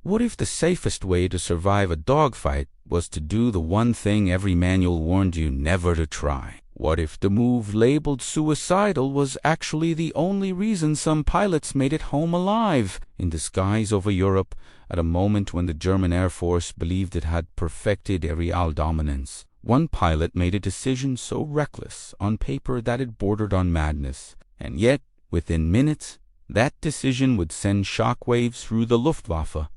What if the safest way to survive a dogfight was to do the one thing every manual warned you never to try? What if the move labeled suicidal was actually the only reason some pilots made it home alive in the skies over Europe at a moment when the German Air Force believed it had perfected aerial dominance? One pilot made a decision so reckless on paper that it bordered on madness, and yet, within minutes, that decision would send shockwaves through the Luftwaffe,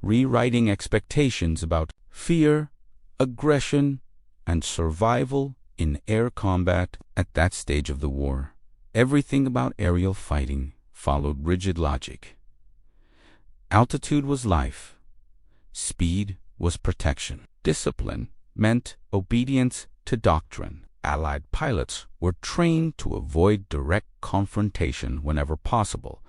rewriting expectations about fear, aggression, and survival in air combat at that stage of the war. Everything about aerial fighting followed rigid logic. Altitude was life. Speed was protection. Discipline meant obedience to doctrine. Allied pilots were trained to avoid direct confrontation whenever possible,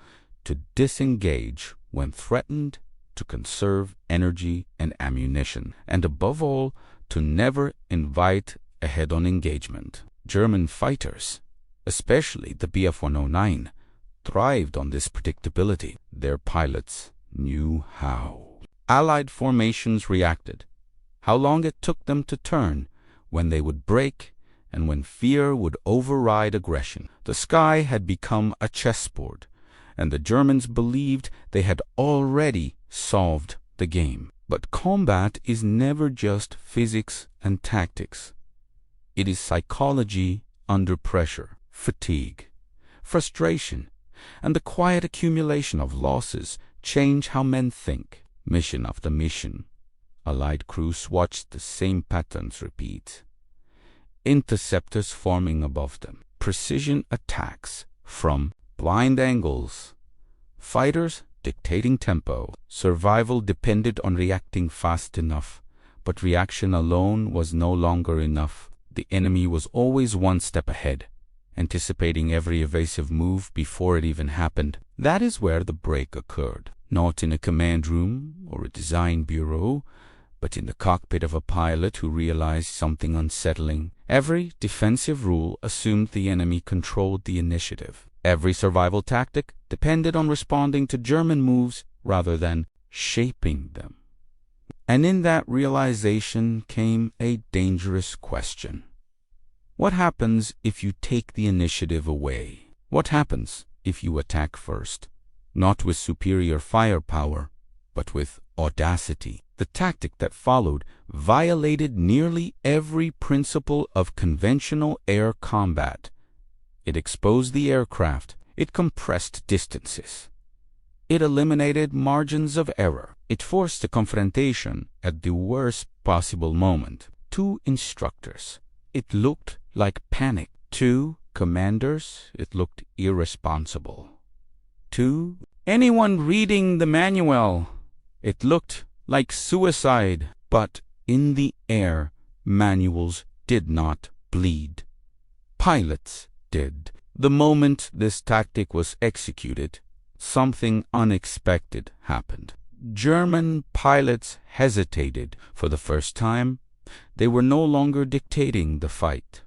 to disengage when threatened, to conserve energy and ammunition, and above all, to never invite a head-on engagement. German fighters, especially the Bf-109, thrived on this predictability. Their pilots knew how. Allied formations reacted, how long it took them to turn, when they would break, and when fear would override aggression. The sky had become a chessboard, and the Germans believed they had already solved the game. But combat is never just physics and tactics. It is psychology under pressure, fatigue, frustration, and the quiet accumulation of losses change how men think. Mission after mission, Allied crews watched the same patterns repeat. Interceptors forming above them, precision attacks from blind angles, fighters dictating tempo. Survival depended on reacting fast enough, but reaction alone was no longer enough. The enemy was always one step ahead, anticipating every evasive move before it even happened. That is where the break occurred, not in a command room or a design bureau, but in the cockpit of a pilot who realized something unsettling. Every defensive rule assumed the enemy controlled the initiative. Every survival tactic depended on responding to German moves rather than shaping them. And in that realization came a dangerous question. What happens if you take the initiative away? What happens if you attack first? Not with superior firepower, but with audacity. The tactic that followed violated nearly every principle of conventional air combat. It exposed the aircraft. It compressed distances. It eliminated margins of error. It forced a confrontation at the worst possible moment. 2 instructors. It looked like panic. 2 commanders. It looked irresponsible. 2 anyone reading the manual. It looked like suicide. But in the air, manuals did not bleed. Pilots did. The moment this tactic was executed, something unexpected happened. German pilots hesitated for the first time. They were no longer dictating the fight.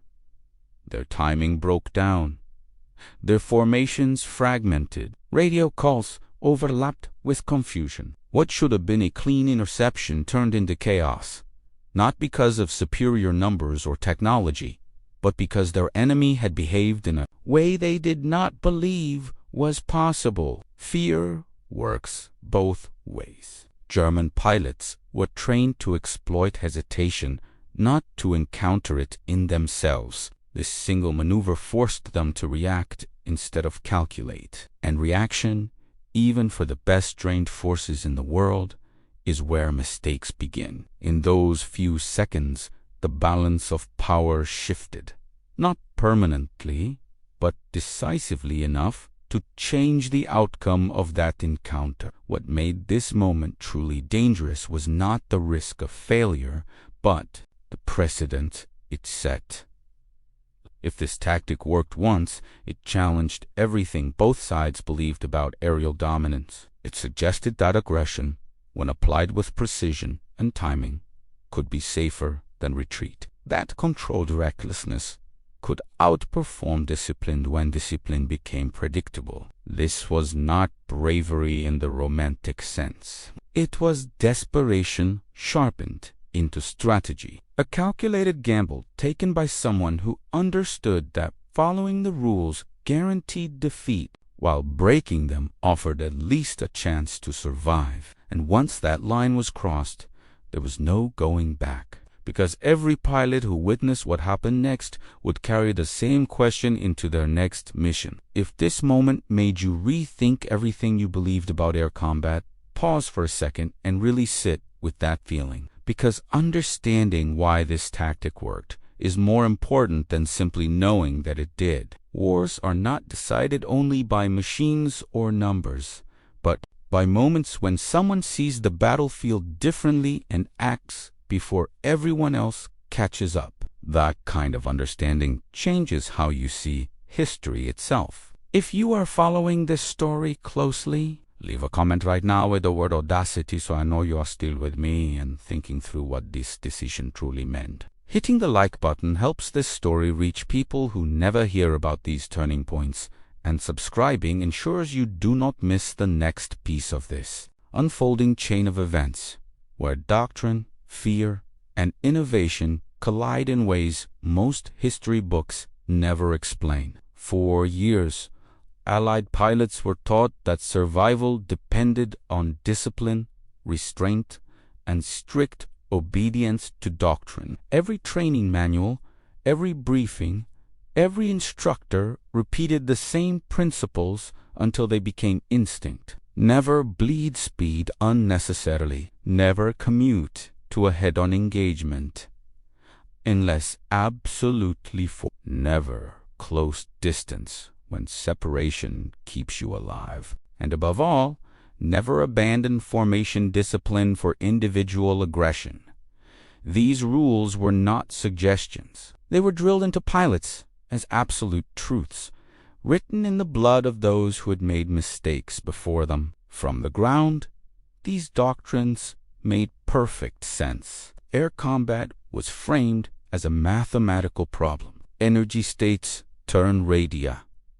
Their timing broke down. Their formations fragmented. Radio calls overlapped with confusion. What should have been a clean interception turned into chaos, not because of superior numbers or technology, but because their enemy had behaved in a way they did not believe was possible. Fear works both ways. German pilots were trained to exploit hesitation, not to encounter it in themselves. This single maneuver forced them to react instead of calculate. And reaction, even for the best trained forces in the world, is where mistakes begin. In those few seconds, the balance of power shifted, not permanently, but decisively enough to change the outcome of that encounter. What made this moment truly dangerous was not the risk of failure, but the precedent it set. If this tactic worked once, it challenged everything both sides believed about aerial dominance. It suggested that aggression, when applied with precision and timing, could be safer than retreat. That controlled recklessness could outperform discipline when discipline became predictable. This was not bravery in the romantic sense. It was desperation sharpened into strategy, a calculated gamble taken by someone who understood that following the rules guaranteed defeat, while breaking them offered at least a chance to survive. And once that line was crossed, there was no going back, because every pilot who witnessed what happened next would carry the same question into their next mission. If this moment made you rethink everything you believed about air combat, pause for a second and really sit with that feeling, because understanding why this tactic worked is more important than simply knowing that it did. Wars are not decided only by machines or numbers, but by moments when someone sees the battlefield differently and acts before everyone else catches up. That kind of understanding changes how you see history itself. If you are following this story closely, leave a comment right now with the word audacity so I know you are still with me and thinking through what this decision truly meant. Hitting the like button helps this story reach people who never hear about these turning points, and subscribing ensures you do not miss the next piece of this unfolding chain of events, where doctrine, fear, and innovation collide in ways most history books never explain. For years, Allied pilots were taught that survival depended on discipline, restraint, and strict obedience to doctrine. Every training manual, every briefing, every instructor repeated the same principles until they became instinct. Never bleed speed unnecessarily. Never commute to a head-on engagement unless absolutely forced. Never close distance when separation keeps you alive. And above all, never abandon formation discipline for individual aggression. These rules were not suggestions. They were drilled into pilots as absolute truths, written in the blood of those who had made mistakes before them. From the ground, these doctrines made perfect sense. Air combat was framed as a mathematical problem. Energy states, turn radii,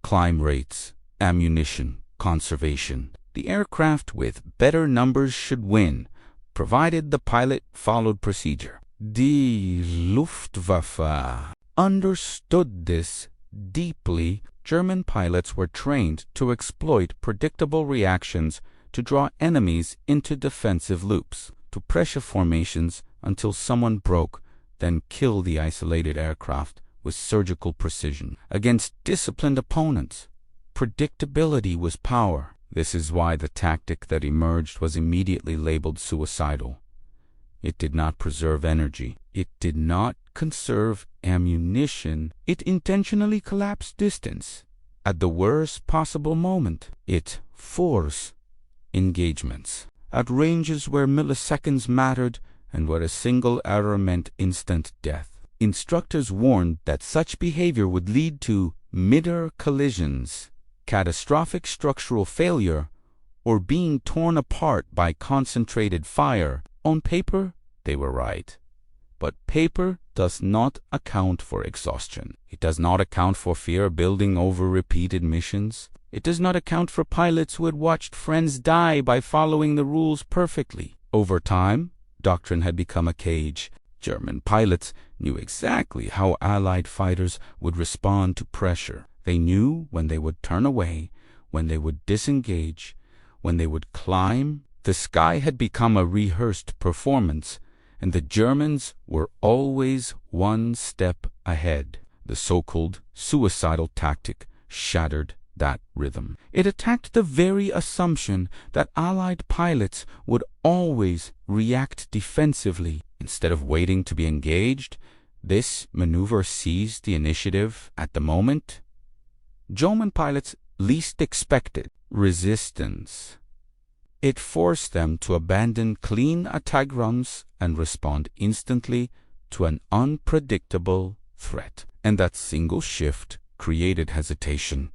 climb rates, ammunition, conservation. The aircraft with better numbers should win, provided the pilot followed procedure. Die Luftwaffe understood this deeply. German pilots were trained to exploit predictable reactions to draw enemies into defensive loops, to pressure formations until someone broke, then kill the isolated aircraft with surgical precision. Against disciplined opponents, predictability was power. This is why the tactic that emerged was immediately labeled suicidal. It did not preserve energy. It did not conserve ammunition. It intentionally collapsed distance at the worst possible moment. It forced engagements at ranges where milliseconds mattered and where a single error meant instant death. Instructors warned that such behavior would lead to mid-air collisions, catastrophic structural failure, or being torn apart by concentrated fire. On paper, they were right. But paper does not account for exhaustion. It does not account for fear building over repeated missions. It does not account for pilots who had watched friends die by following the rules perfectly. Over time, doctrine had become a cage. German pilots knew exactly how Allied fighters would respond to pressure. They knew when they would turn away, when they would disengage, when they would climb. The sky had become a rehearsed performance, and the Germans were always one step ahead. The so-called suicidal tactic shattered that rhythm. It attacked the very assumption that Allied pilots would always react defensively. Instead of waiting to be engaged, this maneuver seized the initiative at the moment German pilots least expected: resistance. It forced them to abandon clean attack runs and respond instantly to an unpredictable threat. And that single shift created hesitation.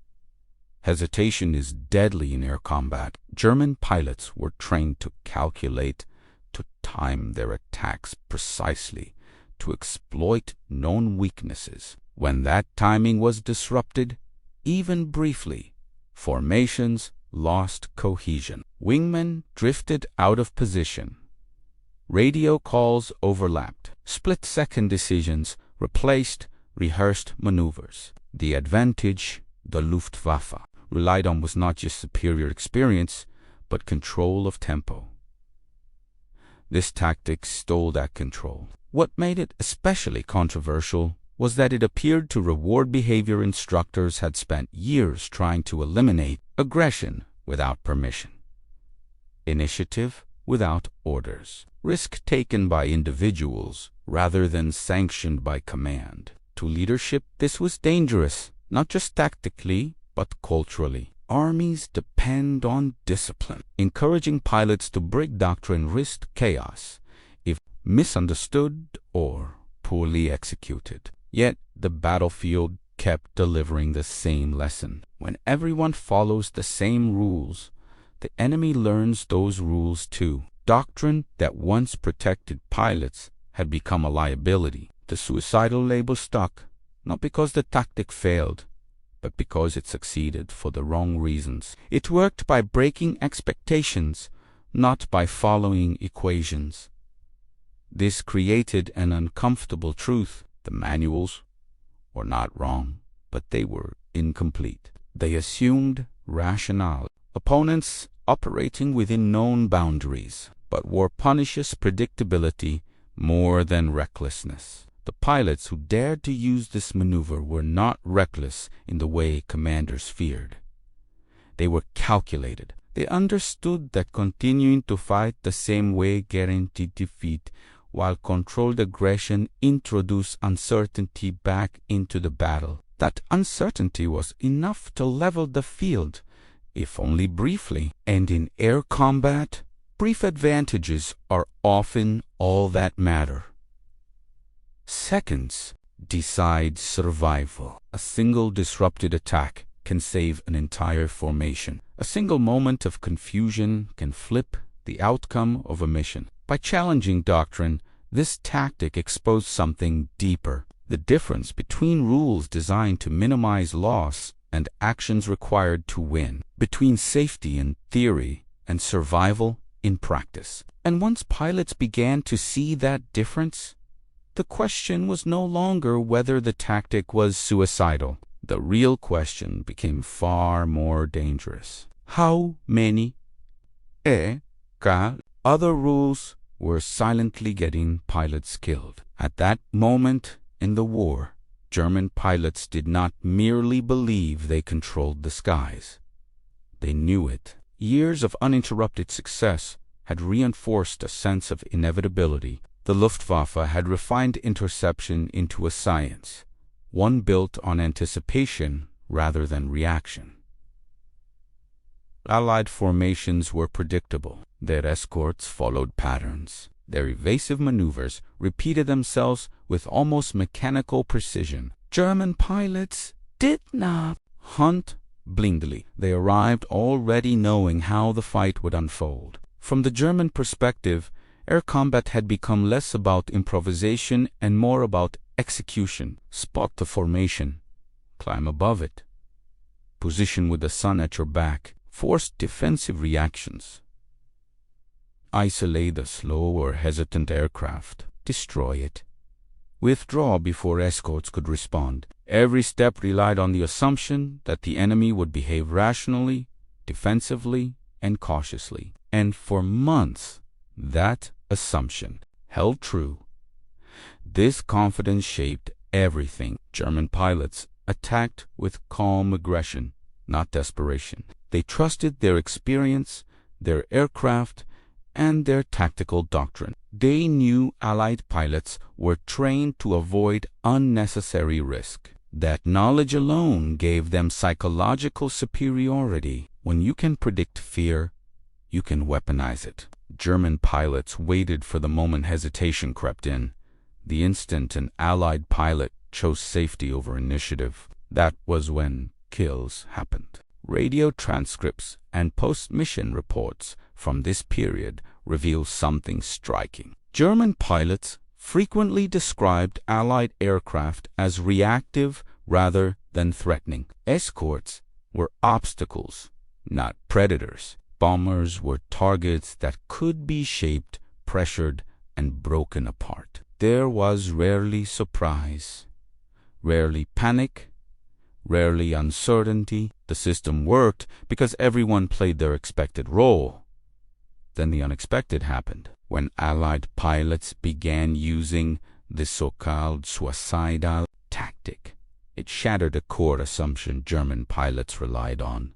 Hesitation is deadly in air combat. German pilots were trained to calculate, to time their attacks precisely, to exploit known weaknesses. When that timing was disrupted, even briefly, formations lost cohesion. Wingmen drifted out of position. Radio calls overlapped. Split-second decisions replaced rehearsed maneuvers. The advantage the Luftwaffe relied on was not just superior experience, but control of tempo. This tactic stole that control. What made it especially controversial was that it appeared to reward behavior instructors had spent years trying to eliminate: aggression without permission, initiative without orders, risk taken by individuals rather than sanctioned by command. To leadership, this was dangerous, not just tactically, but culturally. Armies depend on discipline. Encouraging pilots to break doctrine risked chaos if misunderstood or poorly executed. Yet the battlefield kept delivering the same lesson. When everyone follows the same rules, the enemy learns those rules too. Doctrine that once protected pilots had become a liability. The suicidal label stuck, not because the tactic failed, but because it succeeded for the wrong reasons. It worked by breaking expectations, not by following equations. This created an uncomfortable truth. The manuals were not wrong, but they were incomplete. They assumed rationale. Opponents operating within known boundaries, but war punishes predictability more than recklessness. The pilots who dared to use this maneuver were not reckless in the way commanders feared. They were calculated. They understood that continuing to fight the same way guaranteed defeat, while controlled aggression introduced uncertainty back into the battle. That uncertainty was enough to level the field, if only briefly. And in air combat, brief advantages are often all that matter. Seconds decide survival. A single disrupted attack can save an entire formation. A single moment of confusion can flip the outcome of a mission. By challenging doctrine, this tactic exposed something deeper: the difference between rules designed to minimize loss and actions required to win, between safety in theory and survival in practice. And once pilots began to see that difference, the question was no longer whether the tactic was suicidal. The real question became far more dangerous. How many other rules were silently getting pilots killed? At that moment in the war, German pilots did not merely believe they controlled the skies. They knew it. Years of uninterrupted success had reinforced a sense of inevitability. The Luftwaffe had refined interception into a science, one built on anticipation rather than reaction. Allied formations were predictable. Their escorts followed patterns. Their evasive maneuvers repeated themselves with almost mechanical precision. German pilots did not hunt blindly. They arrived already knowing how the fight would unfold. From the German perspective, air combat had become less about improvisation and more about execution. Spot the formation, climb above it, position with the sun at your back, force defensive reactions, isolate the slow or hesitant aircraft, destroy it, withdraw before escorts could respond. Every step relied on the assumption that the enemy would behave rationally, defensively, and cautiously. And for months, that assumption held true. This confidence shaped everything. German pilots attacked with calm aggression, not desperation. They trusted their experience, their aircraft, and their tactical doctrine. They knew Allied pilots were trained to avoid unnecessary risk. That knowledge alone gave them psychological superiority. When you can predict fear, you can weaponize it. German pilots waited for the moment hesitation crept in. The instant an Allied pilot chose safety over initiative, that was when kills happened. Radio transcripts and post-mission reports from this period reveal something striking. German pilots frequently described Allied aircraft as reactive rather than threatening. Escorts were obstacles, not predators. Bombers were targets that could be shaped, pressured, and broken apart. There was rarely surprise, rarely panic, rarely uncertainty. The system worked because everyone played their expected role. Then the unexpected happened. When Allied pilots began using the so-called suicidal tactic, it shattered a core assumption German pilots relied on.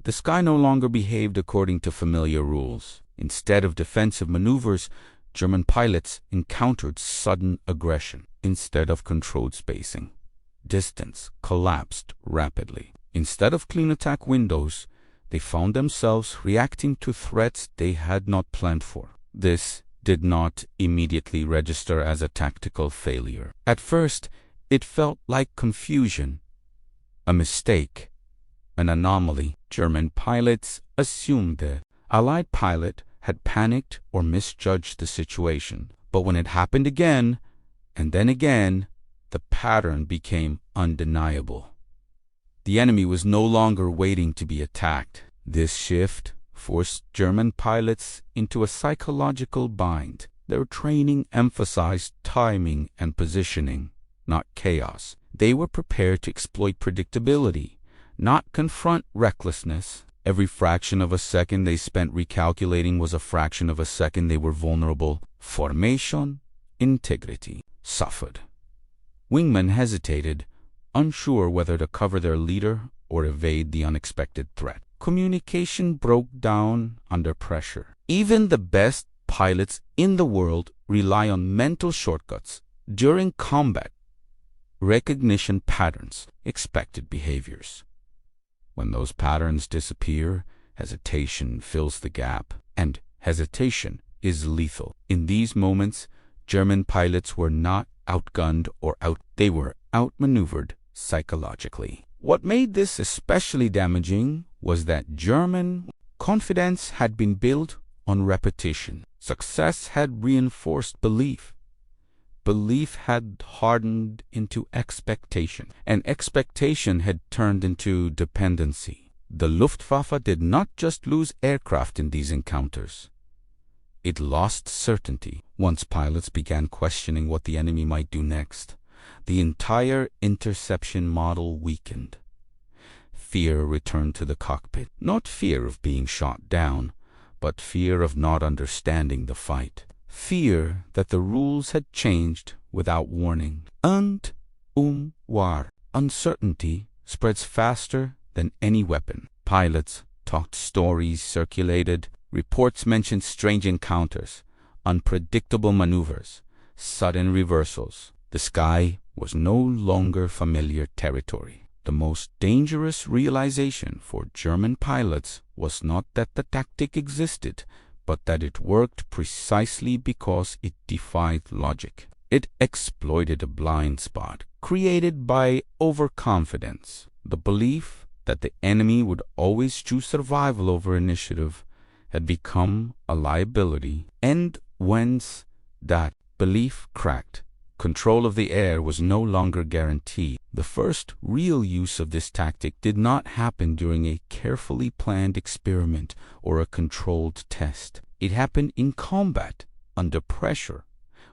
The sky no longer behaved according to familiar rules. Instead of defensive maneuvers, German pilots encountered sudden aggression. Instead of controlled spacing, distance collapsed rapidly. Instead of clean attack windows, they found themselves reacting to threats they had not planned for. This did not immediately register as a tactical failure. At first, it felt like confusion, a mistake, an anomaly. German pilots assumed the Allied pilot had panicked or misjudged the situation. But when it happened again, and then again, the pattern became undeniable. The enemy was no longer waiting to be attacked. This shift forced German pilots into a psychological bind. Their training emphasized timing and positioning, not chaos. They were prepared to exploit predictability, not confront recklessness. Every fraction of a second they spent recalculating was a fraction of a second they were vulnerable. Formation, integrity suffered. Wingmen hesitated, unsure whether to cover their leader or evade the unexpected threat. Communication broke down under pressure. Even the best pilots in the world rely on mental shortcuts during combat, recognition patterns, expected behaviors. When those patterns disappear, hesitation fills the gap, and hesitation is lethal. In these moments, German pilots were not outgunned or they were outmaneuvered psychologically. What made this especially damaging was that German confidence had been built on repetition. Success had reinforced belief. Belief had hardened into expectation, and expectation had turned into dependency. The Luftwaffe did not just lose aircraft in these encounters. It lost certainty. Once pilots began questioning what the enemy might do next, the entire interception model weakened. Fear returned to the cockpit. Not fear of being shot down, but fear of not understanding the fight. Fear that the rules had changed without warning. War. Uncertainty spreads faster than any weapon. Pilots talked, stories circulated, reports mentioned strange encounters, unpredictable maneuvers, sudden reversals. The sky was no longer familiar territory. The most dangerous realization for German pilots was not that the tactic existed, but that it worked precisely because it defied logic. It exploited a blind spot created by overconfidence, the belief that the enemy would always choose survival over initiative had become a liability, and whence that belief cracked, control of the air was no longer guaranteed. The first real use of this tactic did not happen during a carefully planned experiment or a controlled test. It happened in combat, under pressure,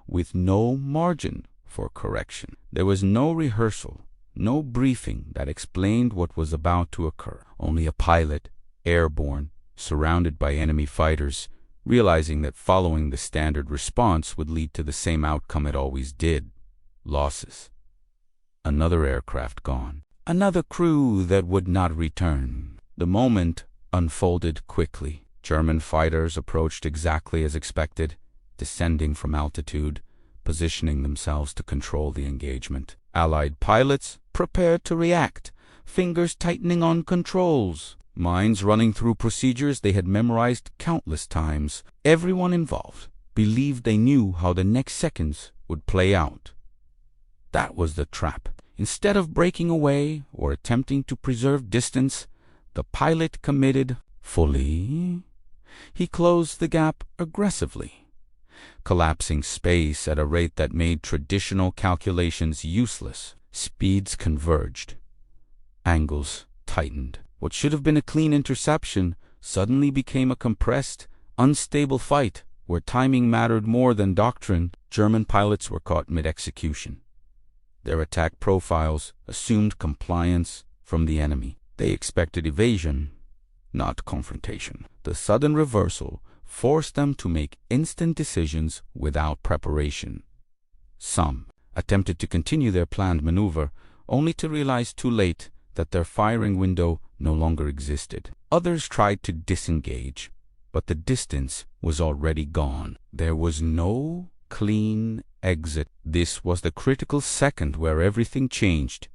with no margin for correction. There was no rehearsal, no briefing that explained what was about to occur. Only a pilot, airborne, surrounded by enemy fighters, realizing that following the standard response would lead to the same outcome it always did: losses. Another aircraft gone. Another crew that would not return. The moment unfolded quickly. German fighters approached exactly as expected, descending from altitude, positioning themselves to control the engagement. Allied pilots prepared to react, fingers tightening on controls, minds running through procedures they had memorized countless times. Everyone involved believed they knew how the next seconds would play out. That was the trap. Instead of breaking away or attempting to preserve distance, the pilot committed fully. He closed the gap aggressively, collapsing space at a rate that made traditional calculations useless. Speeds converged. Angles tightened. What should have been a clean interception suddenly became a compressed, unstable fight where timing mattered more than doctrine. German pilots were caught mid-execution. Their attack profiles assumed compliance from the enemy. They expected evasion, not confrontation. The sudden reversal forced them to make instant decisions without preparation. Some attempted to continue their planned maneuver, only to realize too late that their firing window no longer existed. Others tried to disengage, but the distance was already gone. There was no clean exit. This was the critical second where everything changed.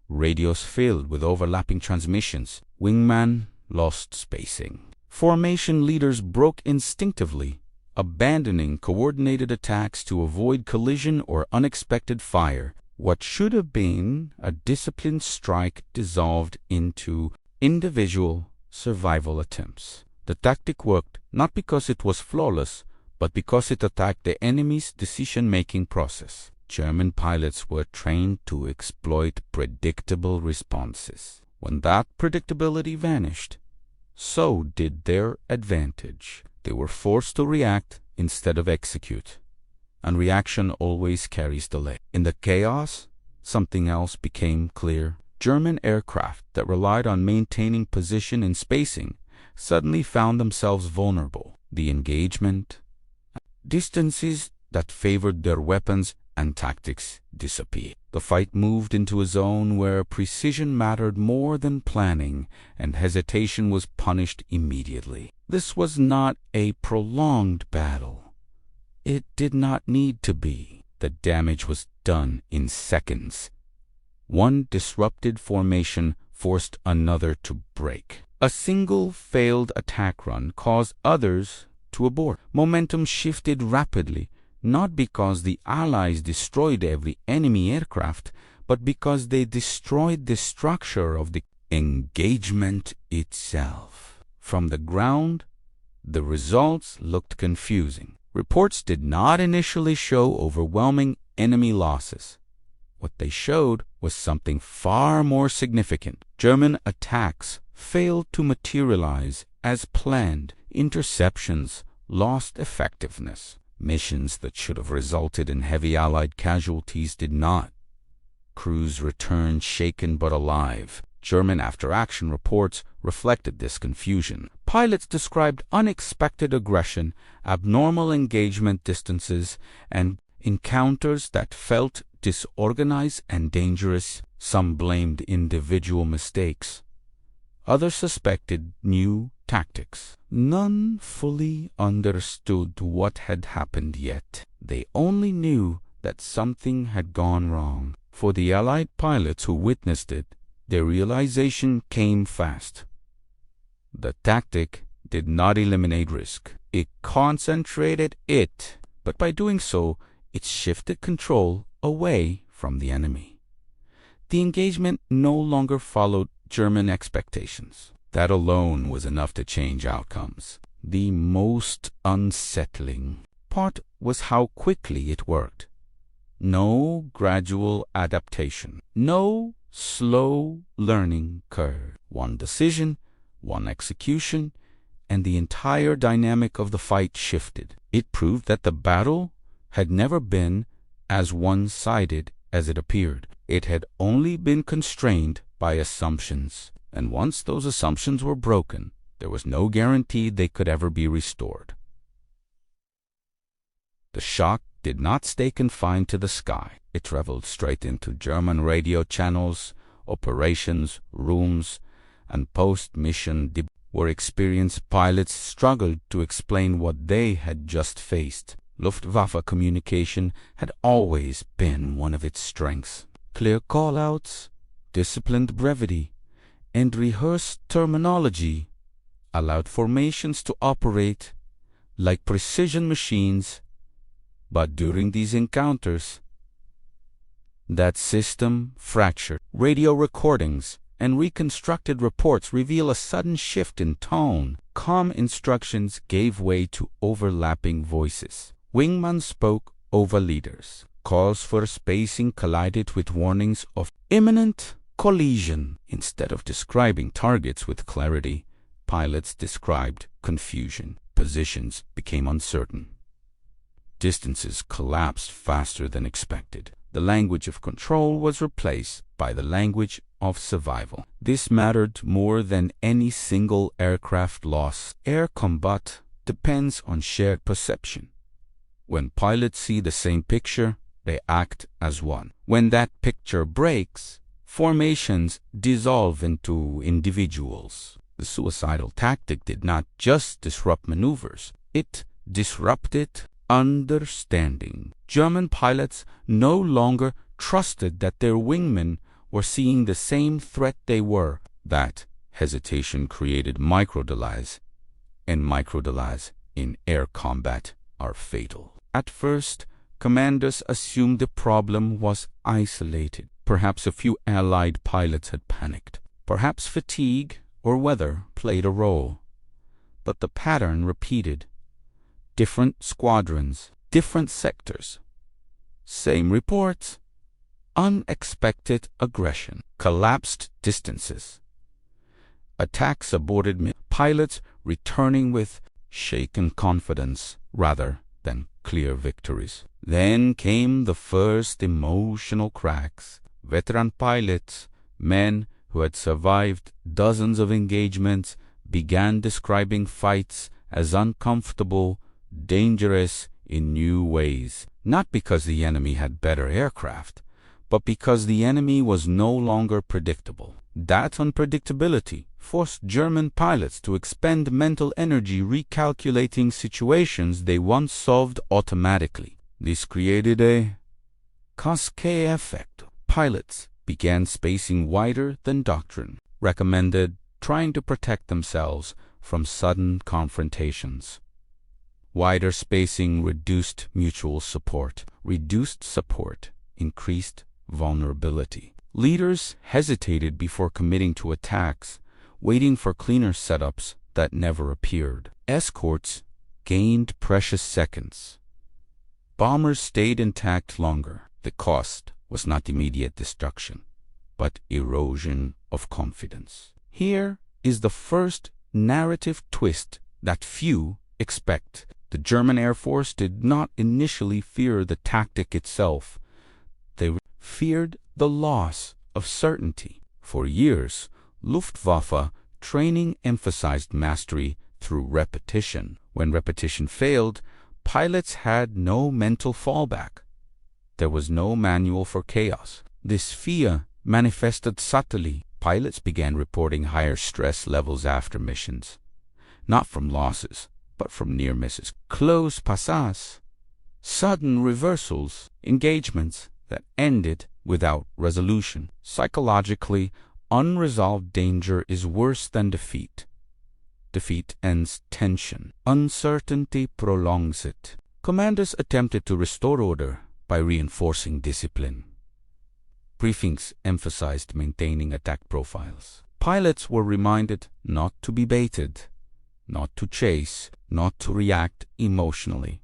Radios filled with overlapping transmissions. Wingman lost spacing. Formation leaders broke instinctively, abandoning coordinated attacks to avoid collision or unexpected fire. What should have been a disciplined strike dissolved into individual survival attempts. The tactic worked not because it was flawless, but because it attacked the enemy's decision-making process. German pilots were trained to exploit predictable responses. When that predictability vanished, so did their advantage. They were forced to react instead of execute, and reaction always carries delay. In the chaos, something else became clear. German aircraft that relied on maintaining position and spacing suddenly found themselves vulnerable. The engagement, distances that favored their weapons and tactics disappeared. The fight moved into a zone where precision mattered more than planning, and hesitation was punished immediately. This was not a prolonged battle. It did not need to be. The damage was done in seconds. One disrupted formation forced another to break. A single failed attack run caused others to abort. Momentum shifted rapidly, not because the Allies destroyed every enemy aircraft, but because they destroyed the structure of the engagement itself. From the ground, the results looked confusing. Reports did not initially show overwhelming enemy losses. What they showed was something far more significant. German attacks failed to materialize as planned. Interceptions lost effectiveness. Missions that should have resulted in heavy Allied casualties did not. Crews returned shaken but alive. German after-action reports reflected this confusion. Pilots described unexpected aggression, abnormal engagement distances, and encounters that felt disorganized and dangerous. Some blamed individual mistakes. Others suspected new tactics. None fully understood what had happened yet. They only knew that something had gone wrong. For the Allied pilots who witnessed it, their realization came fast. The tactic did not eliminate risk. It concentrated it, but by doing so, it shifted control away from the enemy. The engagement no longer followed German expectations. That alone was enough to change outcomes. The most unsettling part was how quickly it worked. No gradual adaptation. No slow learning curve. One decision, one execution, and the entire dynamic of the fight shifted. It proved that the battle had never been as one-sided as it appeared. It had only been constrained by assumptions. And once those assumptions were broken, there was no guarantee they could ever be restored. The shock did not stay confined to the sky. It traveled straight into German radio channels, operations rooms, and post-mission where experienced pilots struggled to explain what they had just faced. Luftwaffe communication had always been one of its strengths. Clear call-outs, disciplined brevity, and rehearsed terminology allowed formations to operate like precision machines. But during these encounters, that system fractured. Radio recordings and reconstructed reports reveal a sudden shift in tone. Calm instructions gave way to overlapping voices. Wingman spoke over leaders. Calls for spacing collided with warnings of imminent collision. Instead of describing targets with clarity, pilots described confusion. Positions became uncertain. Distances collapsed faster than expected. The language of control was replaced by the language of survival. This mattered more than any single aircraft loss. Air combat depends on shared perception. When pilots see the same picture, they act as one. When that picture breaks, formations dissolve into individuals. The suicidal tactic did not just disrupt maneuvers, it disrupted understanding. German pilots no longer trusted that their wingmen were seeing the same threat they were. That hesitation created micro-delays, and micro-delays in air combat are fatal. At first, commanders assumed the problem was isolated. Perhaps a few Allied pilots had panicked. Perhaps fatigue or weather played a role. But the pattern repeated. Different squadrons, different sectors. Same reports. Unexpected aggression. Collapsed distances. Attacks aborted. Pilots returning with shaken confidence rather than clear victories. Then came the first emotional cracks. Veteran pilots, men who had survived dozens of engagements, began describing fights as uncomfortable, dangerous in new ways. Not because the enemy had better aircraft, but because the enemy was no longer predictable. That unpredictability forced German pilots to expend mental energy recalculating situations they once solved automatically. This created a cascade effect. Pilots began spacing wider than Doctrine recommended, trying to protect themselves from sudden confrontations. Wider spacing reduced mutual support. Reduced support increased vulnerability. Leaders hesitated before committing to attacks, waiting for cleaner setups that never appeared. Escorts gained precious seconds. Bombers stayed intact longer. The cost was not immediate destruction, but erosion of confidence. Here is the first narrative twist that few expect. The German Air Force did not initially fear the tactic itself. They feared the loss of certainty. For years, Luftwaffe training emphasized mastery through repetition. When repetition failed, pilots had no mental fallback. There was no manual for chaos. This fear manifested subtly. Pilots began reporting higher stress levels after missions, not from losses, but from near misses, close passages, sudden reversals, engagements that ended without resolution. Psychologically, unresolved danger is worse than defeat. Defeat ends tension. Uncertainty prolongs it. Commanders attempted to restore order by reinforcing discipline. Briefings emphasized maintaining attack profiles. Pilots were reminded not to be baited, not to chase, not to react emotionally.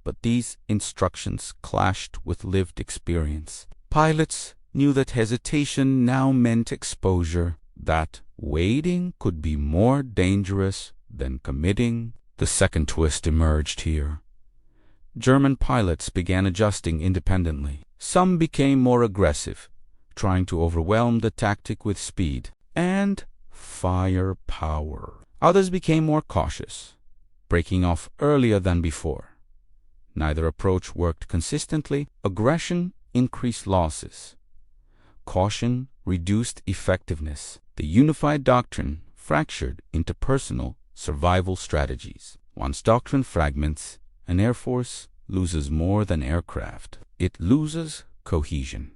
But these instructions clashed with lived experience. Pilots knew that hesitation now meant exposure, that waiting could be more dangerous than committing. The second twist emerged here. German pilots began adjusting independently. Some became more aggressive, trying to overwhelm the tactic with speed and firepower. Others became more cautious, breaking off earlier than before. Neither approach worked consistently. Aggression increased losses. Caution reduced effectiveness. The unified doctrine fractured into personal survival strategies. Once doctrine fragments, an air force loses more than aircraft. It loses cohesion.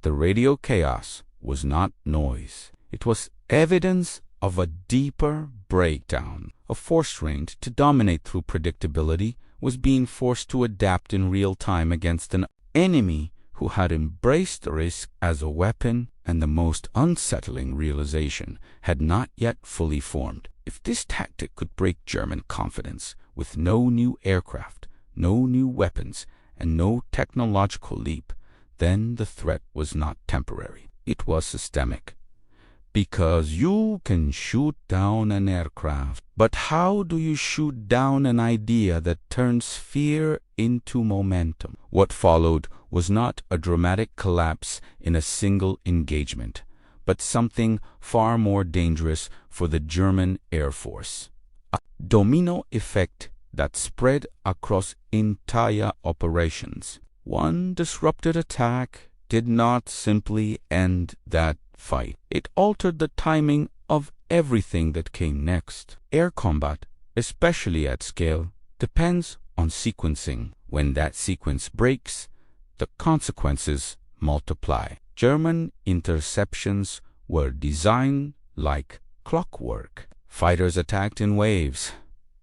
The radio chaos was not noise. It was evidence of a deeper breakdown. A force trained to dominate through predictability was being forced to adapt in real time against an enemy who had embraced risk as a weapon, and the most unsettling realization had not yet fully formed. If this tactic could break German confidence with no new aircraft, no new weapons, and no technological leap, then the threat was not temporary. It was systemic. Because you can shoot down an aircraft. But how do you shoot down an idea that turns fear into momentum? What followed was not a dramatic collapse in a single engagement, but something far more dangerous for the German Air Force. A domino effect that spread across entire operations. One disrupted attack did not simply end that fight. It altered the timing of everything that came next. Air combat, especially at scale, depends on sequencing. When that sequence breaks, the consequences multiply. German interceptions were designed like clockwork. Fighters attacked in waves,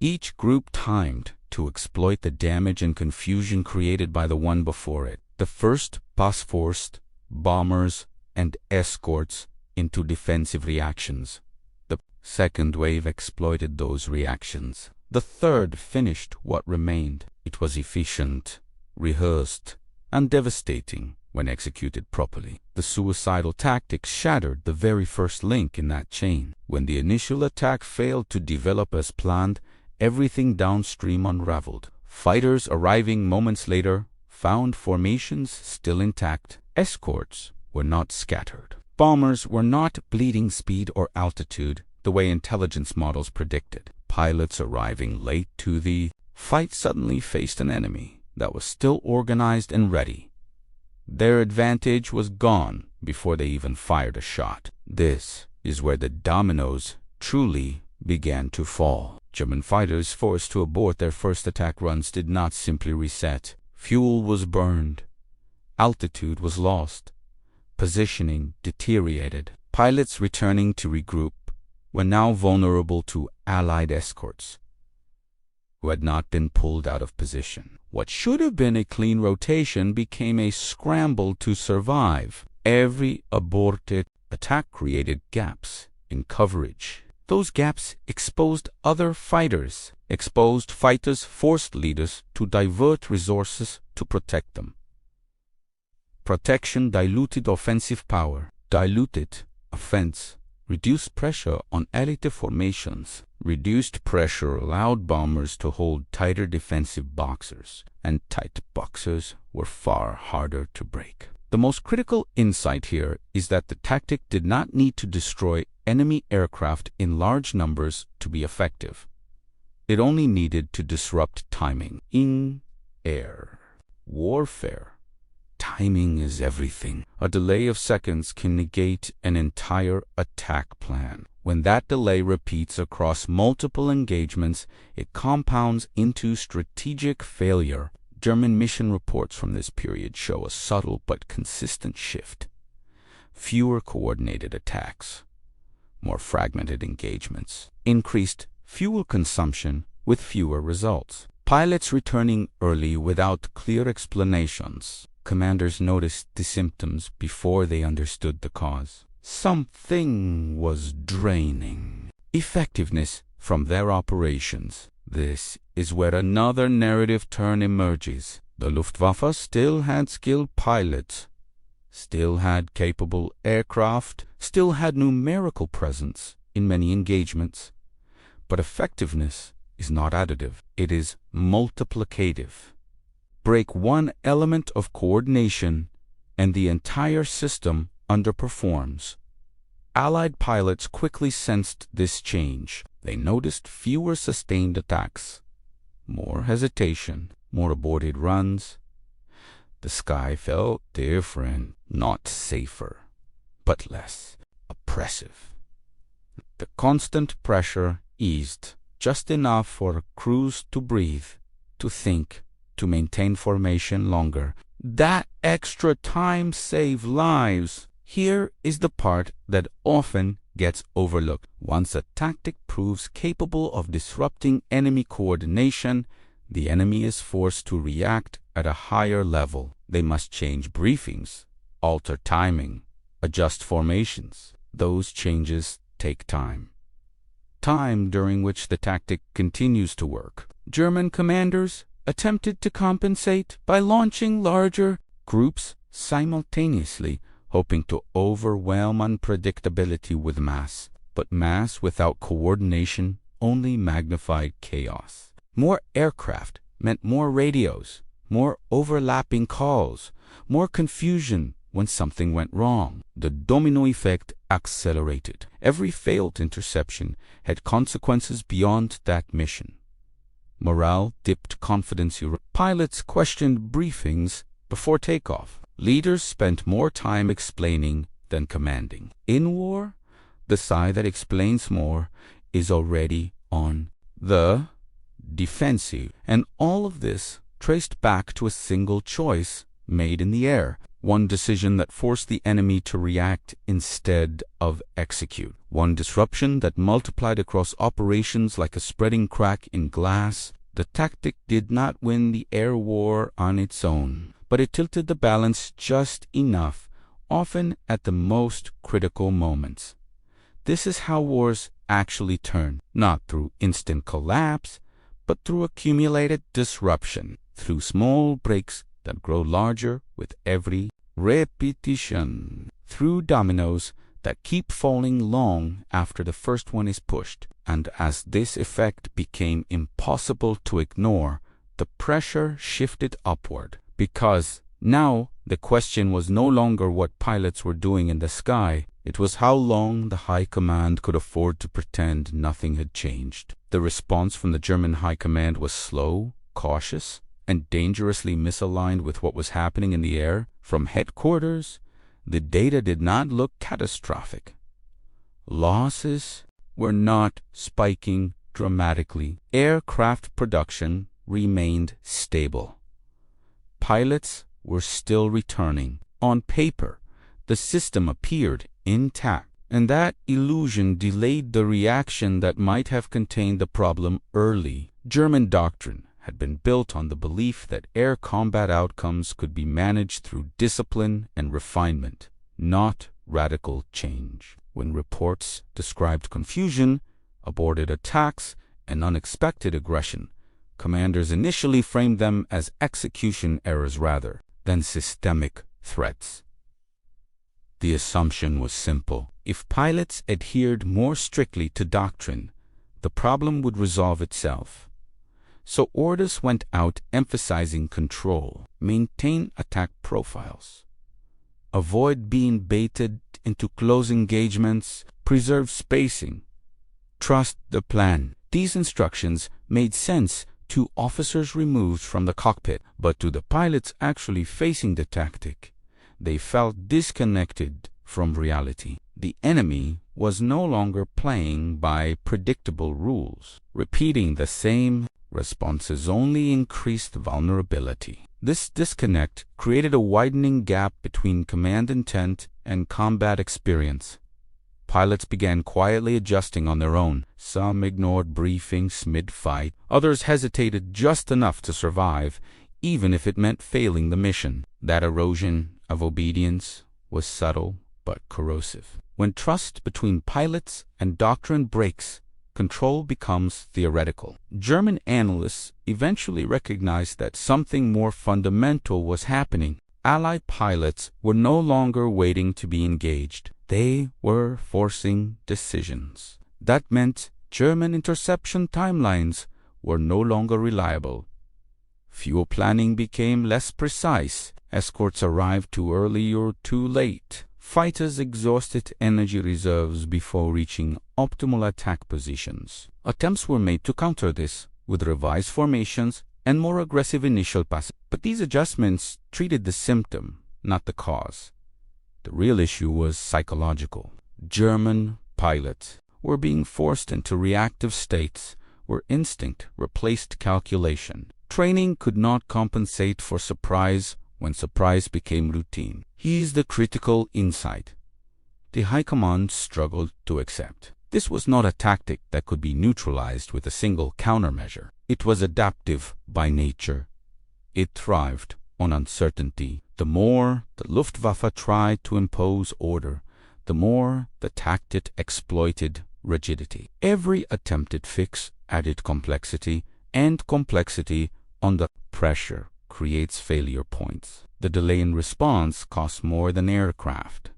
each group timed to exploit the damage and confusion created by the one before it. The first pass forced bombers and escorts into defensive reactions. The second wave exploited those reactions. The third finished what remained. It was efficient, rehearsed, and devastating when executed properly. The suicidal tactics shattered the very first link in that chain. When the initial attack failed to develop as planned, everything downstream unraveled. Fighters arriving moments later found formations still intact. Escorts were not scattered. Bombers were not bleeding speed or altitude the way intelligence models predicted. Pilots arriving late to the fight suddenly faced an enemy that was still organized and ready. Their advantage was gone before they even fired a shot. This is where the dominoes truly began to fall. German fighters forced to abort their first attack runs did not simply reset. Fuel was burned. Altitude was lost. Positioning deteriorated. Pilots returning to regroup were now vulnerable to Allied escorts who had not been pulled out of position. What should have been a clean rotation became a scramble to survive. Every aborted attack created gaps in coverage. Those gaps exposed other fighters. Exposed fighters forced leaders to divert resources to protect them. Protection diluted offensive power. Diluted offense reduced pressure on elite formations. Reduced pressure allowed bombers to hold tighter defensive boxers, and tight boxers were far harder to break. The most critical insight here is that the tactic did not need to destroy enemy aircraft in large numbers to be effective. It only needed to disrupt timing. In air warfare, timing is everything. A delay of seconds can negate an entire attack plan. When that delay repeats across multiple engagements, it compounds into strategic failure. German mission reports from this period show a subtle but consistent shift. Fewer coordinated attacks, more fragmented engagements, increased fuel consumption with fewer results. Pilots returning early without clear explanations. Commanders noticed the symptoms before they understood the cause. Something was draining effectiveness from their operations. This is where another narrative turn emerges. The Luftwaffe still had skilled pilots, still had capable aircraft, still had numerical presence in many engagements. But effectiveness is not additive, it is multiplicative. Break one element of coordination and the entire system underperforms. Allied pilots quickly sensed this change. They noticed fewer sustained attacks, more hesitation, more aborted runs. The sky felt different, not safer, but less oppressive. The constant pressure eased, just enough for crews to breathe, to think, to maintain formation longer. That extra time saved lives. Here is the part that often gets overlooked. Once a tactic proves capable of disrupting enemy coordination, the enemy is forced to react at a higher level. They must change briefings, alter timing, adjust formations. Those changes take time. Time during which the tactic continues to work. German commanders attempted to compensate by launching larger groups simultaneously, hoping to overwhelm unpredictability with mass. But mass without coordination only magnified chaos. More aircraft meant more radios, more overlapping calls, more confusion when something went wrong. The domino effect accelerated. Every failed interception had consequences beyond that mission. Morale dipped, confidence eroded. Pilots questioned briefings before takeoff. Leaders spent more time explaining than commanding. In war, the side that explains more is already on the defensive. And all of this traced back to a single choice made in the air. One decision that forced the enemy to react instead of execute. One disruption that multiplied across operations like a spreading crack in glass. The tactic did not win the air war on its own, but it tilted the balance just enough, often at the most critical moments. This is how wars actually turn, not through instant collapse, but through accumulated disruption, through small breaks that grow larger with every repetition, through dominoes that keep falling long after the first one is pushed. And as this effect became impossible to ignore, the pressure shifted upward, because now the question was no longer what pilots were doing in the sky. It was how long the High Command could afford to pretend nothing had changed. The response from the German High Command was slow, cautious, and dangerously misaligned with what was happening in the air. From headquarters, the data did not look catastrophic. Losses were not spiking dramatically. Aircraft production remained stable. Pilots were still returning. On paper, the system appeared intact, and that illusion delayed the reaction that might have contained the problem early. German doctrine had been built on the belief that air combat outcomes could be managed through discipline and refinement, not radical change. When reports described confusion, aborted attacks, and unexpected aggression, commanders initially framed them as execution errors rather than systemic threats. The assumption was simple. If pilots adhered more strictly to doctrine, the problem would resolve itself. So orders went out emphasizing control, maintain attack profiles, avoid being baited into close engagements, preserve spacing, trust the plan. These instructions made sense to officers removed from the cockpit, but to the pilots actually facing the tactic, they felt disconnected from reality. The enemy was no longer playing by predictable rules. Repeating the same responses only increased vulnerability. This disconnect created a widening gap between command intent and combat experience. Pilots began quietly adjusting on their own. Some ignored briefings mid-fight. Others hesitated just enough to survive, even if it meant failing the mission. That erosion of obedience was subtle but corrosive. When trust between pilots and doctrine breaks, control becomes theoretical. German analysts eventually recognized that something more fundamental was happening. Allied pilots were no longer waiting to be engaged. They were forcing decisions. That meant German interception timelines were no longer reliable. Fuel planning became less precise. Escorts arrived too early or too late. Fighters exhausted energy reserves before reaching optimal attack positions. Attempts were made to counter this with revised formations and more aggressive initial passes. But these adjustments treated the symptom, not the cause. The real issue was psychological. German pilots were being forced into reactive states where instinct replaced calculation. Training could not compensate for surprise when surprise became routine. Here's the critical insight the High Command struggled to accept. This was not a tactic that could be neutralized with a single countermeasure. It was adaptive by nature. It thrived on uncertainty. The more the Luftwaffe tried to impose order, the more the tactic exploited rigidity. Every attempted fix added complexity, and complexity under pressure creates failure points. The delay in response costs more than aircraft.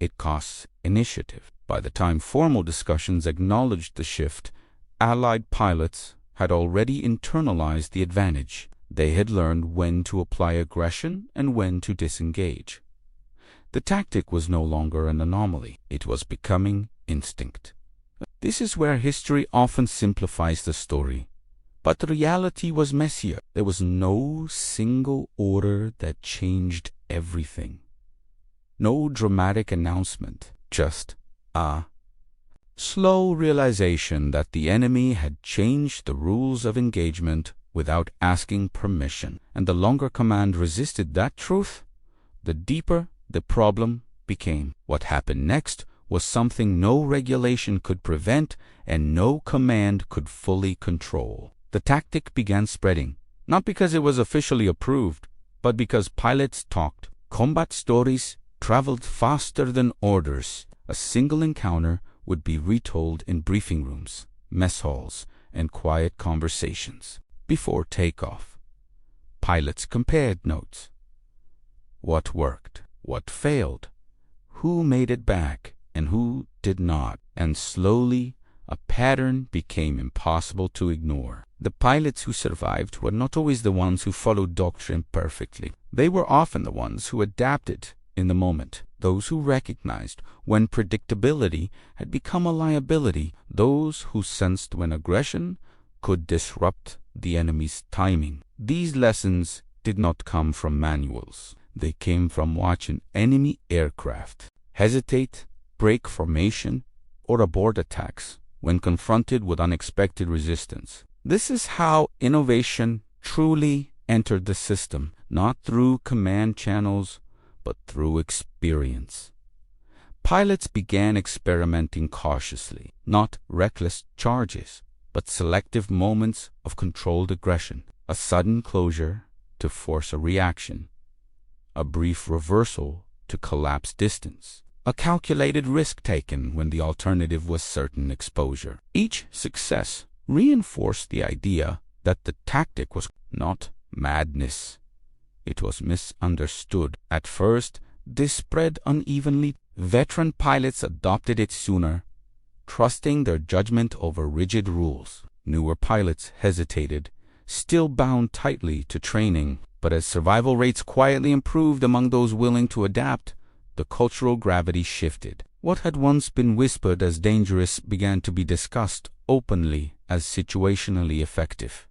It costs initiative. By the time formal discussions acknowledged the shift, Allied pilots had already internalized the advantage. They had learned when to apply aggression and when to disengage. The tactic was no longer an anomaly. It was becoming instinct. This is where history often simplifies the story. But the reality was messier. There was no single order that changed everything. No dramatic announcement, just a slow realization that the enemy had changed the rules of engagement without asking permission. And the longer command resisted that truth, the deeper the problem became. What happened next was something no regulation could prevent and no command could fully control. The tactic began spreading, not because it was officially approved, but because pilots talked. Combat stories traveled faster than orders. A single encounter would be retold in briefing rooms, mess halls, and quiet conversations. Before takeoff, pilots compared notes. What worked, what failed, who made it back, and who did not. And slowly, a pattern became impossible to ignore. The pilots who survived were not always the ones who followed Doctrine perfectly. They were often the ones who adapted in the moment, those who recognized when predictability had become a liability, those who sensed when aggression could disrupt the enemy's timing. These lessons did not come from manuals. They came from watching enemy aircraft hesitate, break formation, or abort attacks when confronted with unexpected resistance. This is how innovation truly entered the system, not through command channels, but through experience. Pilots began experimenting cautiously, not reckless charges, but selective moments of controlled aggression, a sudden closure to force a reaction, a brief reversal to collapse distance, a calculated risk taken when the alternative was certain exposure. Each success reinforced the idea that the tactic was not madness. It was misunderstood. At first, this spread unevenly. Veteran pilots adopted it sooner, trusting their judgment over rigid rules. Newer pilots hesitated, still bound tightly to training. But as survival rates quietly improved among those willing to adapt, the cultural gravity shifted. What had once been whispered as dangerous began to be discussed openly as situationally effective.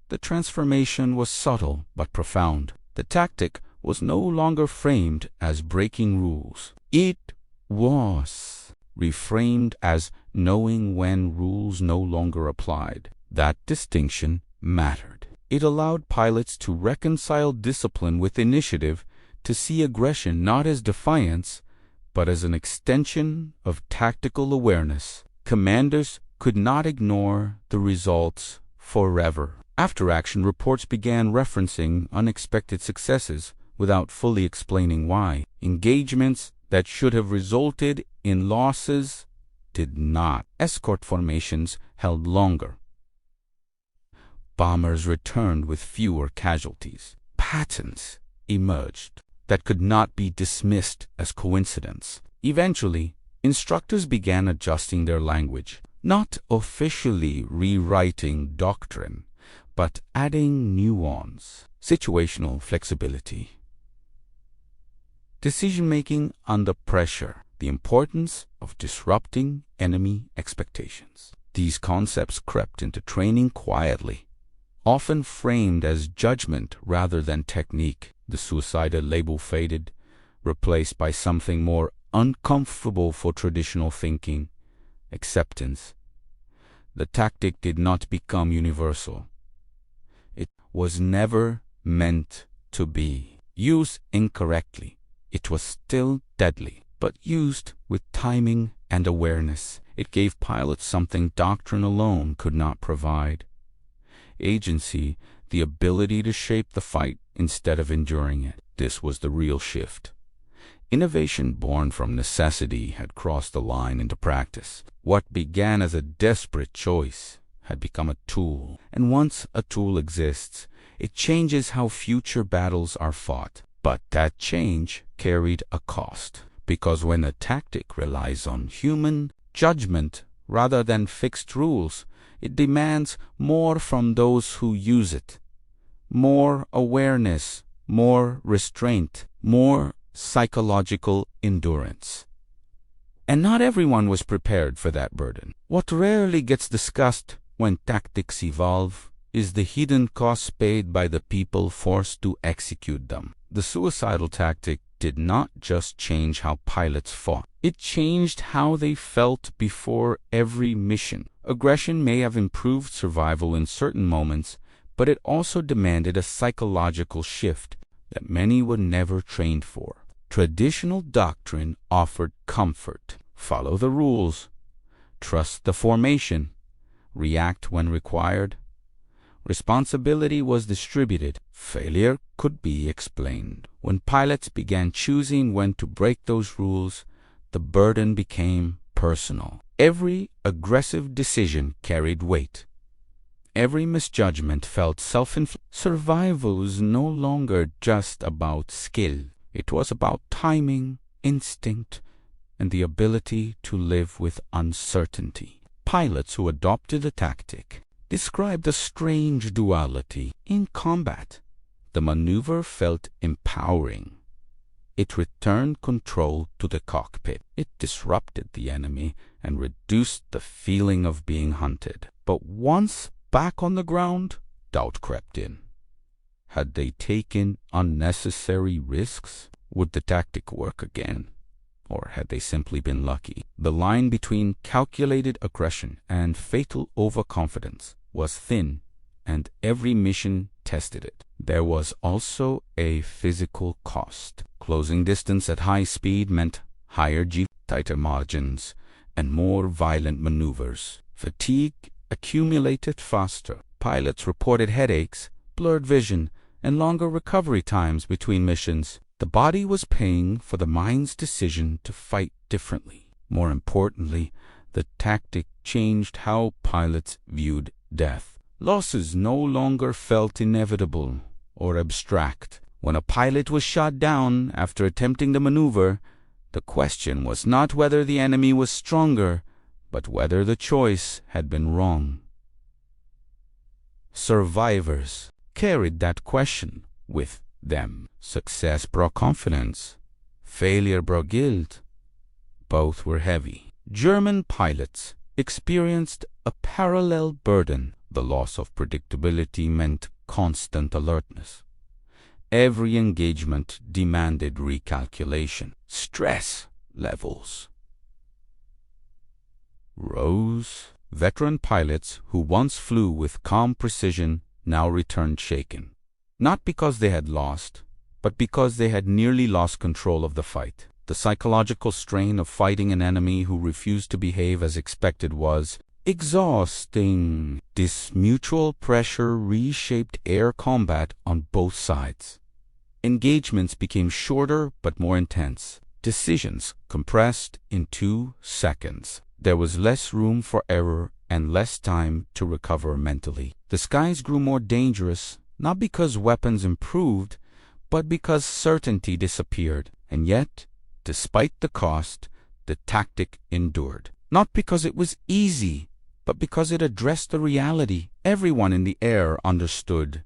The transformation was subtle but profound. The tactic was no longer framed as breaking rules. It was reframed as knowing when rules no longer applied. That distinction mattered. It allowed pilots to reconcile discipline with initiative, to see aggression not as defiance, but as an extension of tactical awareness. Commanders could not ignore the results forever. After-action reports began referencing unexpected successes without fully explaining why. Engagements that should have resulted in losses did not. Escort formations held longer. Bombers returned with fewer casualties. Patterns emerged that could not be dismissed as coincidence. Eventually, instructors began adjusting their language, not officially rewriting Doctrine, but adding nuance, situational flexibility, decision-making under pressure, the importance of disrupting enemy expectations. These concepts crept into training quietly, often framed as judgment rather than technique. The suicidal label faded, replaced by something more uncomfortable for traditional thinking: acceptance. The tactic did not become universal. It was never meant to be. Used incorrectly, it was still deadly, but used with timing and awareness, it gave pilots something Doctrine alone could not provide: agency, the ability to shape the fight instead of enduring it. This was the real shift. Innovation born from necessity had crossed the line into practice. What began as a desperate choice had become a tool, and once a tool exists, It changes how future battles are fought. But that change carried a cost, because when a tactic relies on human judgment rather than fixed rules, it demands more from those who use it. More awareness, more restraint, more psychological endurance. And not everyone was prepared for that burden. What rarely gets discussed when tactics evolve is the hidden costs paid by the people forced to execute them. The suicidal tactic did not just change how pilots fought. It changed how they felt before every mission. Aggression may have improved survival in certain moments, but it also demanded a psychological shift that many were never trained for. Traditional doctrine offered comfort. Follow the rules. Trust the formation. React when required. Responsibility was distributed. Failure could be explained. When pilots began choosing when to break those rules, the burden became personal. Every aggressive decision carried weight. Every misjudgment felt self-inflicted. Survival was no longer just about skill. It was about timing, instinct, and the ability to live with uncertainty. Pilots who adopted the tactic described a strange duality. In combat, the maneuver felt empowering. It returned control to the cockpit. It disrupted the enemy and reduced the feeling of being hunted. But once back on the ground, doubt crept in. Had they taken unnecessary risks? Would the tactic work again? Or had they simply been lucky? The line between calculated aggression and fatal overconfidence was thin, and every mission tested it. There was also a physical cost. Closing distance at high speed meant higher G, tighter margins, and more violent maneuvers. Fatigue accumulated faster. Pilots reported headaches, blurred vision, and longer recovery times between missions. The body was paying for the mind's decision to fight differently. More importantly, the tactic changed how pilots viewed death. Losses no longer felt inevitable or abstract. When a pilot was shot down after attempting the maneuver, the question was not whether the enemy was stronger, but whether the choice had been wrong. Survivors carried that question with them. Success brought confidence. Failure brought guilt. Both were heavy. German pilots experienced a parallel burden. The loss of predictability meant constant alertness. Every engagement demanded recalculation. Stress levels rose. Veteran pilots who once flew with calm precision now returned shaken. Not because they had lost, but because they had nearly lost control of the fight. The psychological strain of fighting an enemy who refused to behave as expected was exhausting. This mutual pressure reshaped air combat on both sides. Engagements became shorter but more intense. Decisions compressed in 2 seconds. There was less room for error and less time to recover mentally. The skies grew more dangerous, not because weapons improved, but because certainty disappeared. And yet, despite the cost, the tactic endured. Not because it was easy, but because it addressed the reality everyone in the air understood.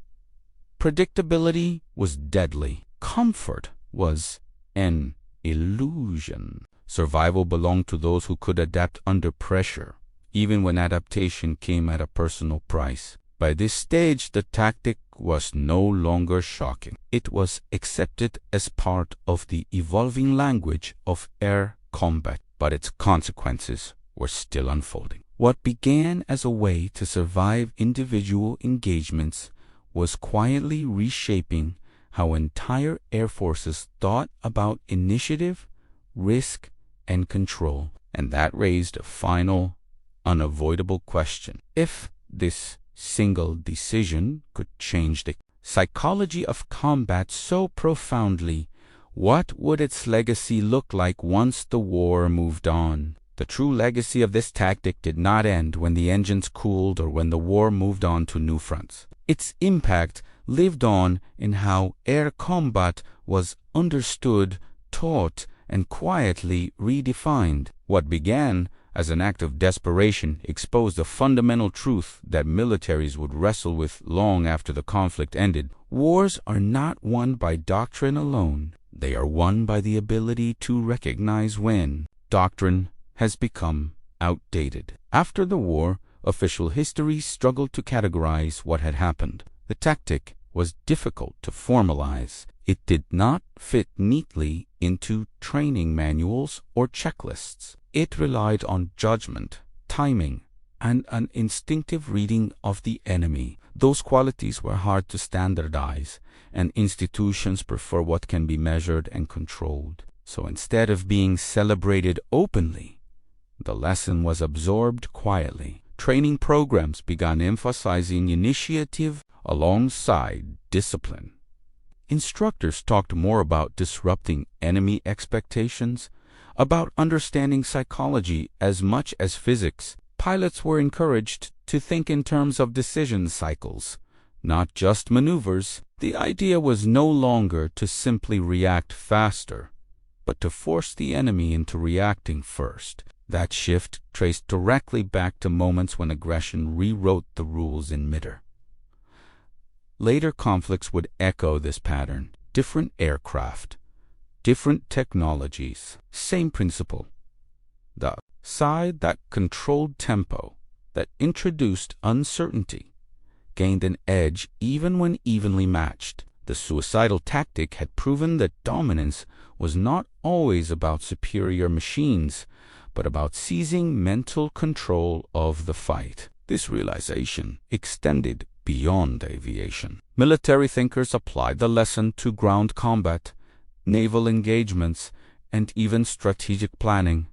Predictability was deadly. Comfort was an illusion. Survival belonged to those who could adapt under pressure, even when adaptation came at a personal price. By this stage, the tactic was no longer shocking. It was accepted as part of the evolving language of air combat, but its consequences were still unfolding. What began as a way to survive individual engagements was quietly reshaping how entire air forces thought about initiative, risk, and control. And that raised a final, unavoidable question. If this single decision could change the psychology of combat so profoundly, what would its legacy look like once the war moved on? The true legacy of this tactic did not end when the engines cooled or when the war moved on to new fronts. Its impact lived on in how air combat was understood, taught, and quietly redefined. What began as an act of desperation exposed a fundamental truth that militaries would wrestle with long after the conflict ended. Wars are not won by doctrine alone. They are won by the ability to recognize when doctrine has become outdated. After the war, official history struggled to categorize what had happened. The tactic was difficult to formalize. It did not fit neatly into training manuals or checklists. It relied on judgment, timing, and an instinctive reading of the enemy. Those qualities were hard to standardize, and institutions prefer what can be measured and controlled. So instead of being celebrated openly, the lesson was absorbed quietly. Training programs began emphasizing initiative alongside discipline. Instructors talked more about disrupting enemy expectations, about understanding psychology as much as physics. Pilots were encouraged to think in terms of decision cycles, not just maneuvers. The idea was no longer to simply react faster, but to force the enemy into reacting first. That shift traced directly back to moments when aggression rewrote the rules in midair. Later conflicts would echo this pattern. Different aircraft, different technologies, same principle. The side that controlled tempo, that introduced uncertainty, gained an edge even when evenly matched. The suicidal tactic had proven that dominance was not always about superior machines, but about seizing mental control of the fight. This realization extended beyond aviation. Military thinkers applied the lesson to ground combat, naval engagements, and even strategic planning.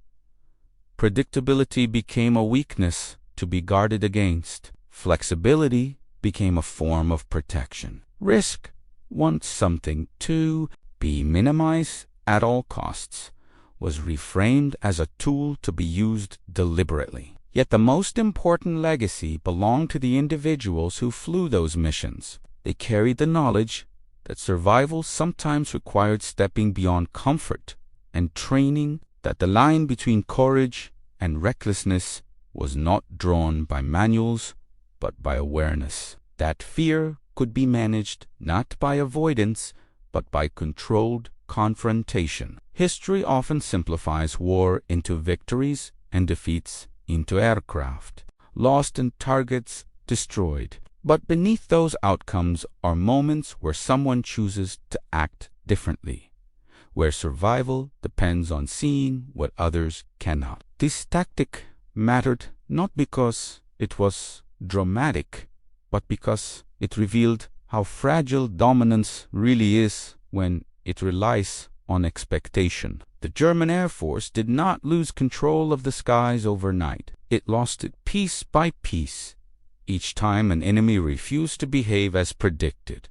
Predictability became a weakness to be guarded against. Flexibility became a form of protection. Risk, once something to be minimized at all costs, was reframed as a tool to be used deliberately. Yet the most important legacy belonged to the individuals who flew those missions. They carried the knowledge that survival sometimes required stepping beyond comfort, and training that the line between courage and recklessness was not drawn by manuals but by awareness. That fear could be managed not by avoidance but by controlled confrontation. History often simplifies war into victories and defeats into aircraft, lost and targets destroyed. But beneath those outcomes are moments where someone chooses to act differently, where survival depends on seeing what others cannot. This tactic mattered not because it was dramatic, but because it revealed how fragile dominance really is when it relies on expectation. The German Air Force did not lose control of the skies overnight. It lost it piece by piece, each time an enemy refused to behave as predicted.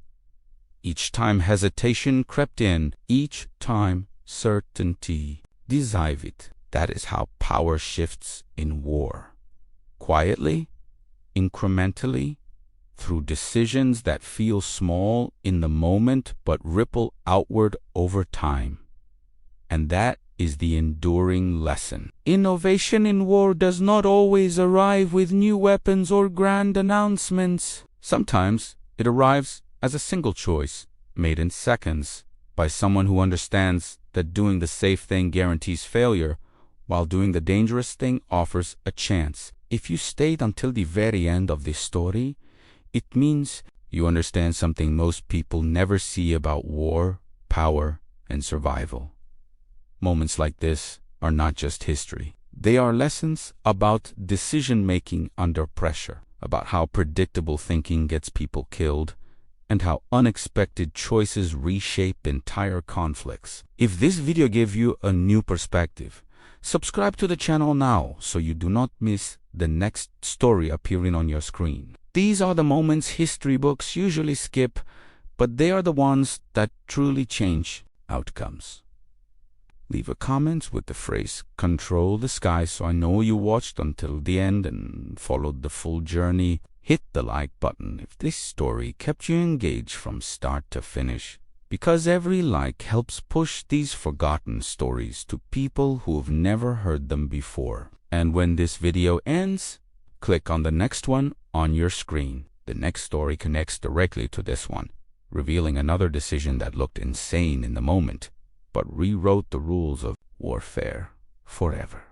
Each time hesitation crept in, each time certainty dissolved. That is how power shifts in war. Quietly, incrementally, through decisions that feel small in the moment but ripple outward over time. And that is the enduring lesson. Innovation in war does not always arrive with new weapons or grand announcements. Sometimes it arrives as a single choice, made in seconds, by someone who understands that doing the safe thing guarantees failure, while doing the dangerous thing offers a chance. If you stayed until the very end of this story, it means you understand something most people never see about war, power, and survival. Moments like this are not just history. They are lessons about decision-making under pressure, about how predictable thinking gets people killed, and how unexpected choices reshape entire conflicts. If this video gave you a new perspective, subscribe to the channel now so you do not miss the next story appearing on your screen. These are the moments history books usually skip, but they are the ones that truly change outcomes. Leave a comment with the phrase "Control the Sky" so I know you watched until the end and followed the full journey. Hit the like button if this story kept you engaged from start to finish, because every like helps push these forgotten stories to people who've never heard them before. And when this video ends, click on the next one on your screen. The next story connects directly to this one, revealing another decision that looked insane in the moment, but rewrote the rules of warfare forever.